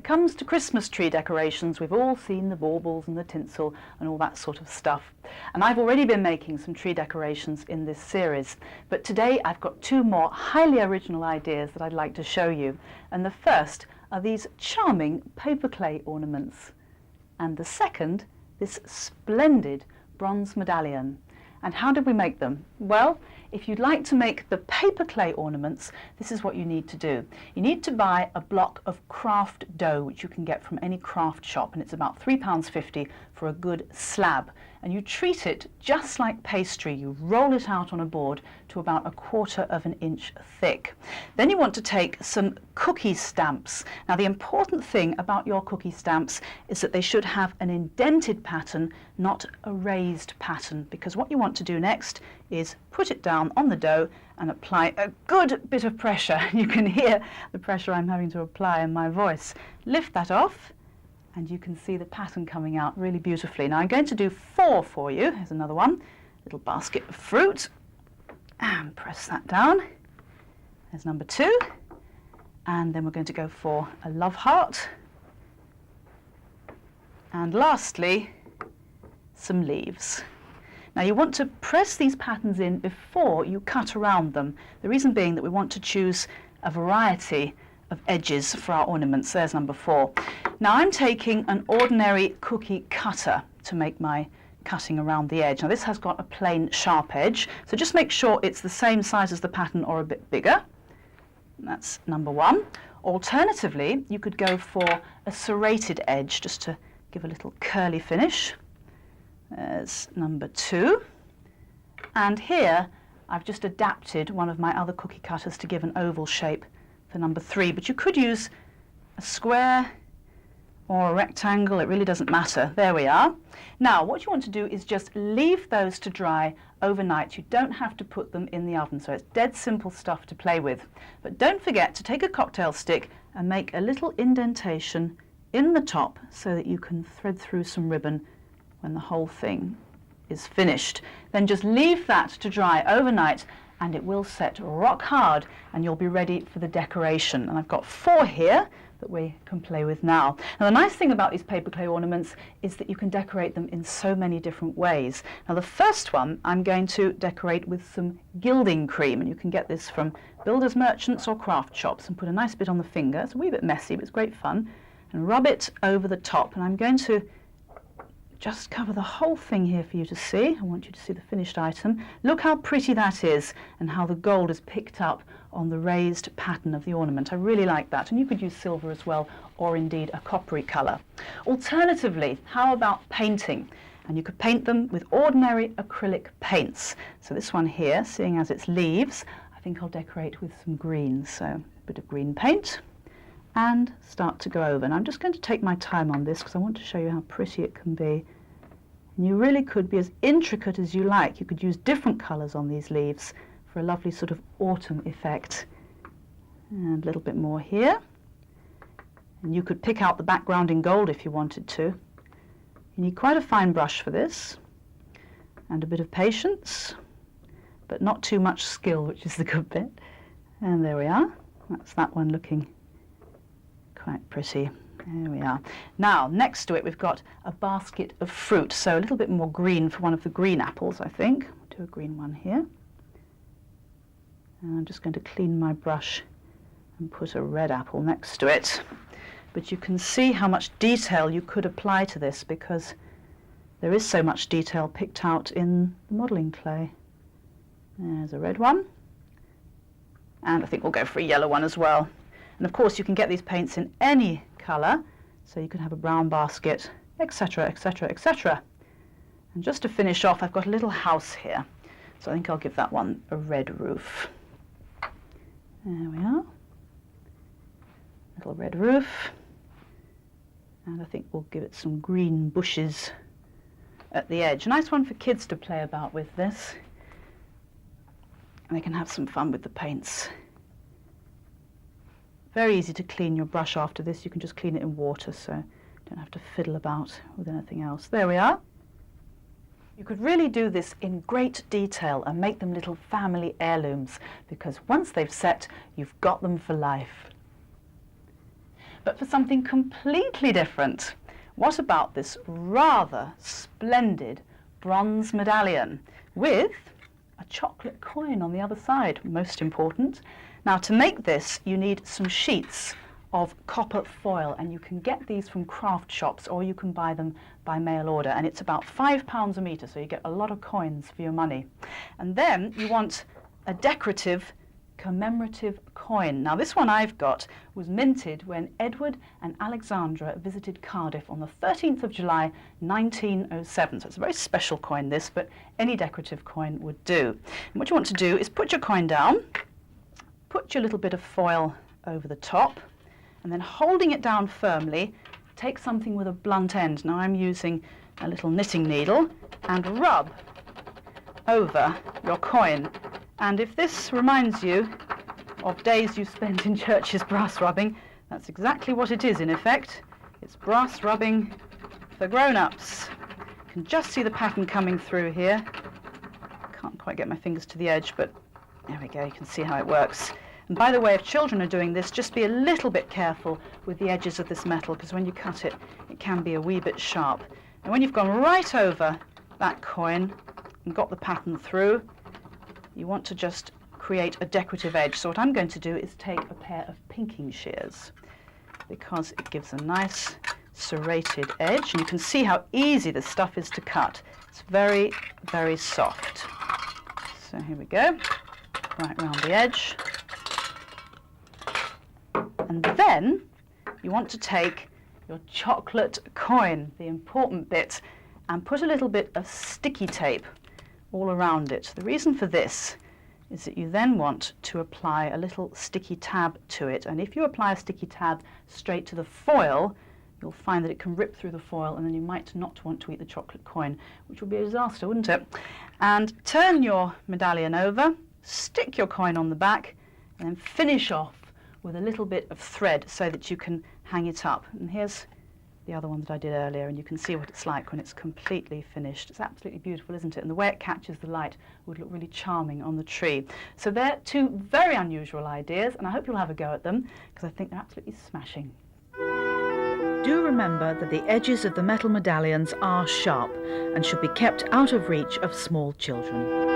comes to Christmas tree decorations, we've all seen the baubles and the tinsel and all that sort of stuff. And I've already been making some tree decorations in this series, but today I've got two more highly original ideas that I'd like to show you. And the first are these charming paper clay ornaments. And the second, this splendid bronze medallion. And how did we make them? Well, if you'd like to make the paper clay ornaments, this is what you need to do. You need to buy a block of craft dough, which you can get from any craft shop, and it's about £3.50 for a good slab. And you treat it just like pastry. You roll it out on a board to about 1/4 inch thick. Then you want to take some cookie stamps. Now, the important thing about your cookie stamps is that they should have an indented pattern, not a raised pattern, because what you want to do next is put it down on the dough and apply a good bit of pressure. You can hear the pressure I'm having to apply in my voice. Lift that off, and you can see the pattern coming out really beautifully. Now I'm going to do 4 for you. Here's another one, little basket of fruit, and press that down. There's number 2, and then we're going to go for a love heart, and lastly some leaves. Now you want to press these patterns in before you cut around them. The reason being that we want to choose a variety of edges for our ornaments. There's number 4. Now I'm taking an ordinary cookie cutter to make my cutting around the edge. Now this has got a plain sharp edge, so just make sure it's the same size as the pattern or a bit bigger. That's number 1. Alternatively, you could go for a serrated edge just to give a little curly finish. There's number 2. And here I've just adapted one of my other cookie cutters to give an oval shape for number 3, but you could use a square or a rectangle, it really doesn't matter. There we are. Now what you want to do is just leave those to dry overnight. You don't have to put them in the oven, so it's dead simple stuff to play with. But don't forget to take a cocktail stick and make a little indentation in the top so that you can thread through some ribbon when the whole thing is finished. Then just leave that to dry overnight and it will set rock hard and you'll be ready for the decoration. And I've got 4 here that we can play with now. Now the nice thing about these paper clay ornaments is that you can decorate them in so many different ways. Now the first one I'm going to decorate with some gilding cream, and you can get this from builders merchants or craft shops, and put a nice bit on the finger. It's a wee bit messy but it's great fun, and rub it over the top. And I'm going to just cover the whole thing here for you to see. I want you to see the finished item. Look how pretty that is and how the gold is picked up on the raised pattern of the ornament. I really like that, and you could use silver as well, or indeed a coppery colour. Alternatively, how about painting? And you could paint them with ordinary acrylic paints. So this one here, seeing as it's leaves, I think I'll decorate with some greens. So a bit of green paint and start to go over. And I'm just going to take my time on this because I want to show you how pretty it can be. And you really could be as intricate as you like. You could use different colours on these leaves for a lovely sort of autumn effect. And a little bit more here. And you could pick out the background in gold if you wanted to. You need quite a fine brush for this, and a bit of patience, but not too much skill, which is the good bit. And there we are. That's that one looking quite pretty. There we are. Now, next to it, we've got a basket of fruit. So a little bit more green for one of the green apples, I think. I'll do a green one here. And I'm just going to clean my brush and put a red apple next to it. But you can see how much detail you could apply to this, because there is so much detail picked out in the modelling clay. There's a red one. And I think we'll go for a yellow one as well. And of course you can get these paints in any colour, so you can have a brown basket, etc, etc, etc. And just to finish off, I've got a little house here, so I think I'll give that one a red roof. There we are. Little red roof. And I think we'll give it some green bushes at the edge. A nice one for kids to play about with this. And they can have some fun with the paints. Very easy to clean your brush after this. You can just clean it in water, so you don't have to fiddle about with anything else. There we are. You could really do this in great detail and make them little family heirlooms, because once they've set, you've got them for life. but for something completely different. What about this rather splendid bronze medallion with a chocolate coin on the other side, most important. Now, to make this, you need some sheets of copper foil, and you can get these from craft shops or you can buy them by mail order, and it's about £5 a metre, so you get a lot of coins for your money. And then you want a decorative commemorative coin. Now, this one I've got was minted when Edward and Alexandra visited Cardiff on the 13th of July 1907. So it's a very special coin, this, but any decorative coin would do. And what you want to do is put your coin down, put your little bit of foil over the top, and then holding it down firmly, take something with a blunt end. Now I'm using a little knitting needle and rub over your coin. And if this reminds you of days you spent in church's brass rubbing, that's exactly what it is in effect. It's brass rubbing for grown-ups. You can just see the pattern coming through here. Can't quite get my fingers to the edge, but there we go, you can see how it works. And by the way, if children are doing this, just be a little bit careful with the edges of this metal, because when you cut it, it can be a wee bit sharp. And when you've gone right over that coin and got the pattern through, you want to just create a decorative edge. So what I'm going to do is take a pair of pinking shears, because it gives a nice serrated edge, and you can see how easy this stuff is to cut. It's very, very soft. So here we go, right round the edge. And then you want to take your chocolate coin, the important bit, and put a little bit of sticky tape all around it. The reason for this is that you then want to apply a little sticky tab to it. And if you apply a sticky tab straight to the foil, you'll find that it can rip through the foil, and then you might not want to eat the chocolate coin, which would be a disaster, wouldn't it? And turn your medallion over, stick your coin on the back, and then finish off with a little bit of thread so that you can hang it up. And here's the other one that I did earlier, and you can see what it's like when it's completely finished. It's absolutely beautiful, isn't it? And the way it catches the light would look really charming on the tree. So they're two very unusual ideas, and I hope you'll have a go at them, because I think they're absolutely smashing. Do remember that the edges of the metal medallions are sharp and should be kept out of reach of small children.